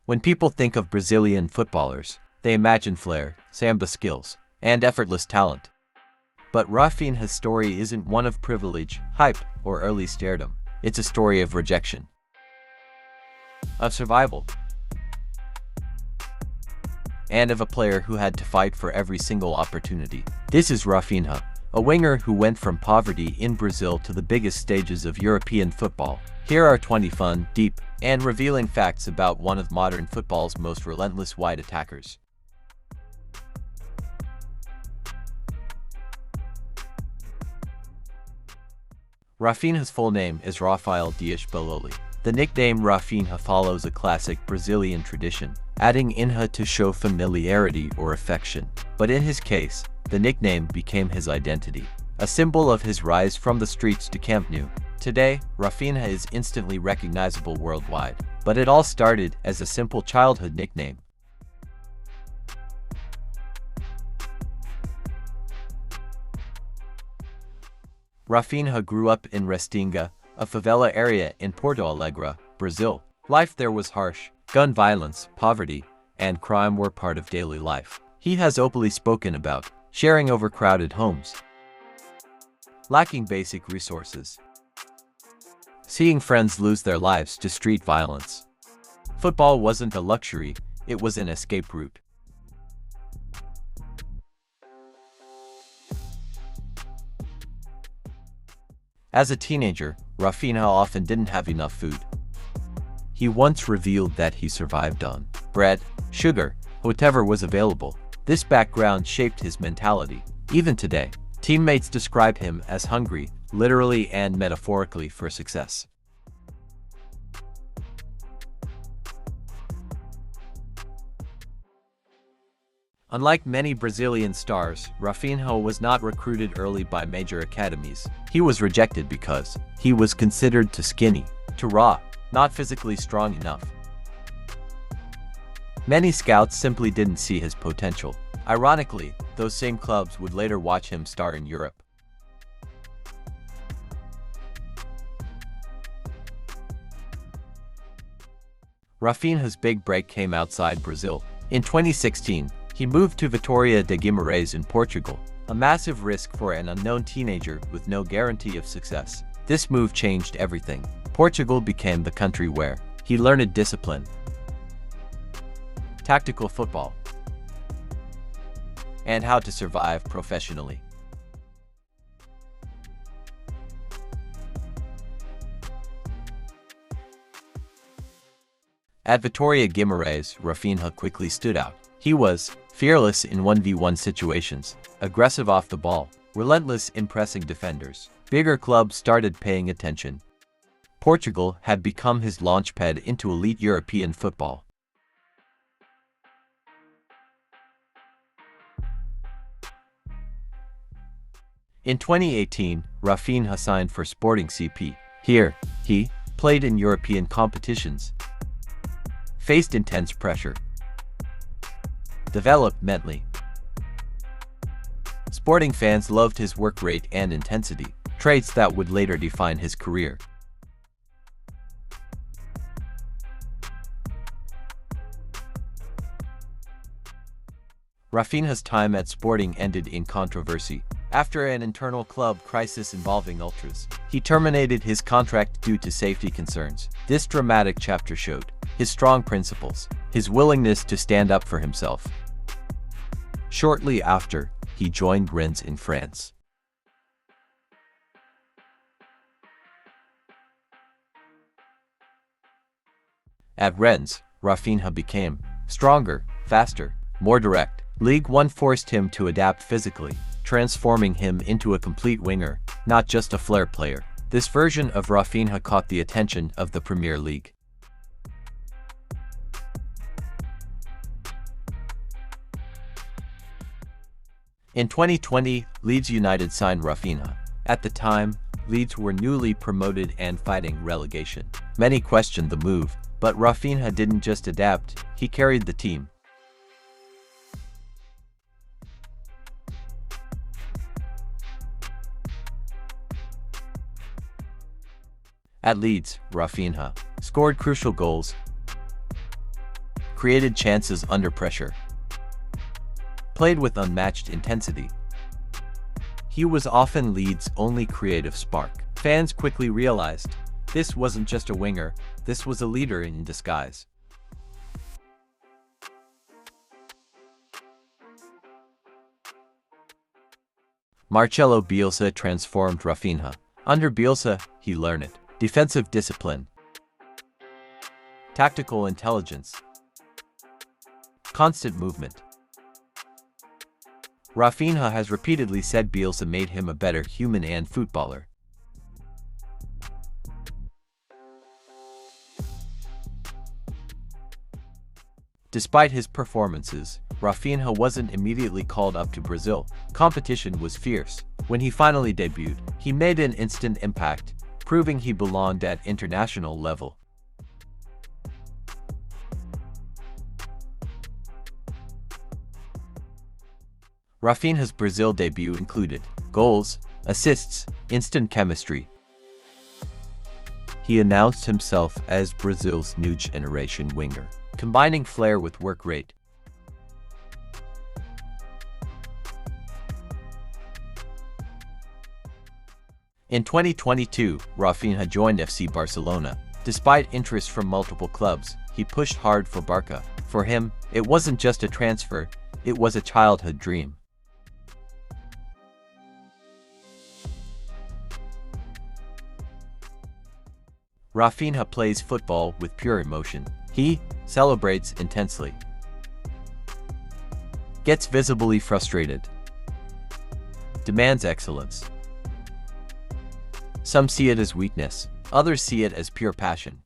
When people think of Brazilian footballers, they imagine flair, samba skills, and effortless talent. But Raphinha's story isn't one of privilege, hype, or early stardom. It's a story of rejection, of survival, and of a player who had to fight for every single opportunity. This is Raphinha, a winger who went from poverty in Brazil to the biggest stages of European football. Here are 20 fun, deep, and revealing facts about one of modern football's most relentless wide attackers. Raphinha's full name is Rafael Dias Baloli. The nickname Raphinha follows a classic Brazilian tradition, adding "inha" to show familiarity or affection. But in his case, the nickname became his identity, a symbol of his rise from the streets to Camp Nou. Today, Raphinha is instantly recognizable worldwide, but it all started as a simple childhood nickname. Raphinha grew up in Restinga, a favela area in Porto Alegre, Brazil. Life there was harsh. Gun violence, poverty, and crime were part of daily life. He has openly spoken about sharing overcrowded homes, lacking basic resources, seeing friends lose their lives to street violence. Football wasn't a luxury, it was an escape route. As a teenager, Raphinha often didn't have enough food. He once revealed that he survived on bread, sugar, whatever was available. This background shaped his mentality. Even today, teammates describe him as hungry, literally and metaphorically, for success. Unlike many Brazilian stars, Raphinha was not recruited early by major academies. He was rejected because he was considered too skinny, too raw, not physically strong enough. Many scouts simply didn't see his potential. Ironically, those same clubs would later watch him star in Europe. Raphinha's big break came outside Brazil. In 2016, he moved to Vitória de Guimarães in Portugal, a massive risk for an unknown teenager with no guarantee of success. This move changed everything. Portugal became the country where he learned discipline, tactical football, and how to survive professionally. At Vitória Guimarães, Raphinha quickly stood out. He was fearless in 1v1 situations, aggressive off the ball, relentless in pressing defenders. Bigger clubs started paying attention. Portugal had become his launchpad into elite European football. In 2018, Raphinha signed for Sporting CP. Here, he played in European competitions, faced intense pressure, developed mentally. Sporting fans loved his work rate and intensity, traits that would later define his career. Raphinha's time at Sporting ended in controversy. After an internal club crisis involving ultras, he terminated his contract due to safety concerns. This dramatic chapter showed his strong principles, his willingness to stand up for himself. Shortly after, he joined Rennes in France. At Rennes, Raphinha became stronger, faster, more direct. Ligue 1 forced him to adapt physically, transforming him into a complete winger, not just a flair player. This version of Raphinha caught the attention of the Premier League. In 2020, Leeds United signed Raphinha. At the time, Leeds were newly promoted and fighting relegation. Many questioned the move, but Raphinha didn't just adapt, he carried the team. At Leeds, Raphinha scored crucial goals, created chances under pressure, played with unmatched intensity. He was often Leeds' only creative spark. Fans quickly realized this wasn't just a winger, this was a leader in disguise. Marcelo Bielsa transformed Raphinha. Under Bielsa, he learned defensive discipline, tactical intelligence, constant movement. Raphinha has repeatedly said Bielsa made him a better human and footballer. Despite his performances, Raphinha wasn't immediately called up to Brazil. Competition was fierce. When he finally debuted, he made an instant impact, proving he belonged at international level. Raphinha's Brazil debut included goals, assists, instant chemistry. He announced himself as Brazil's new generation winger, combining flair with work rate. In 2022, Raphinha joined FC Barcelona. Despite interest from multiple clubs, he pushed hard for Barca. For him, it wasn't just a transfer, it was a childhood dream. Raphinha plays football with pure emotion. He celebrates intensely, gets visibly frustrated, demands excellence. Some see it as weakness, others see it as pure passion.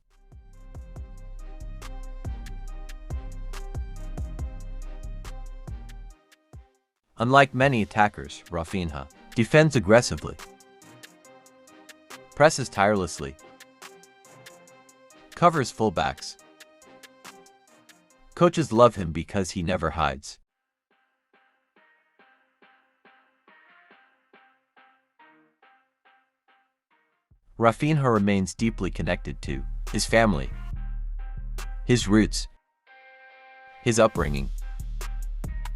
Unlike many attackers, Raphinha defends aggressively, presses tirelessly, covers fullbacks. Coaches love him because he never hides. Raphinha remains deeply connected to his family, his roots, his upbringing.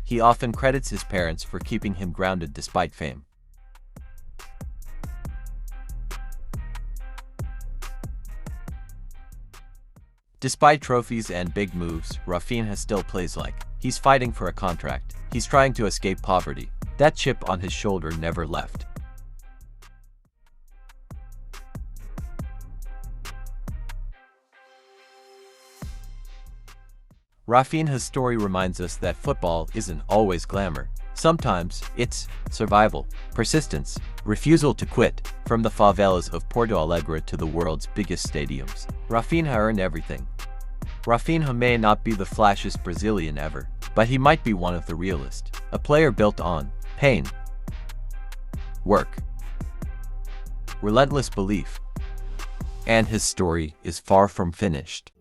He often credits his parents for keeping him grounded despite fame. Despite trophies and big moves, Raphinha still plays like he's fighting for a contract. He's trying to escape poverty. That chip on his shoulder never left. Raphinha's story reminds us that football isn't always glamour. Sometimes it's survival, persistence, refusal to quit. From the favelas of Porto Alegre to the world's biggest stadiums, Raphinha earned everything. Raphinha may not be the flashiest Brazilian ever, but he might be one of the realest. A player built on pain, work, relentless belief. And his story is far from finished.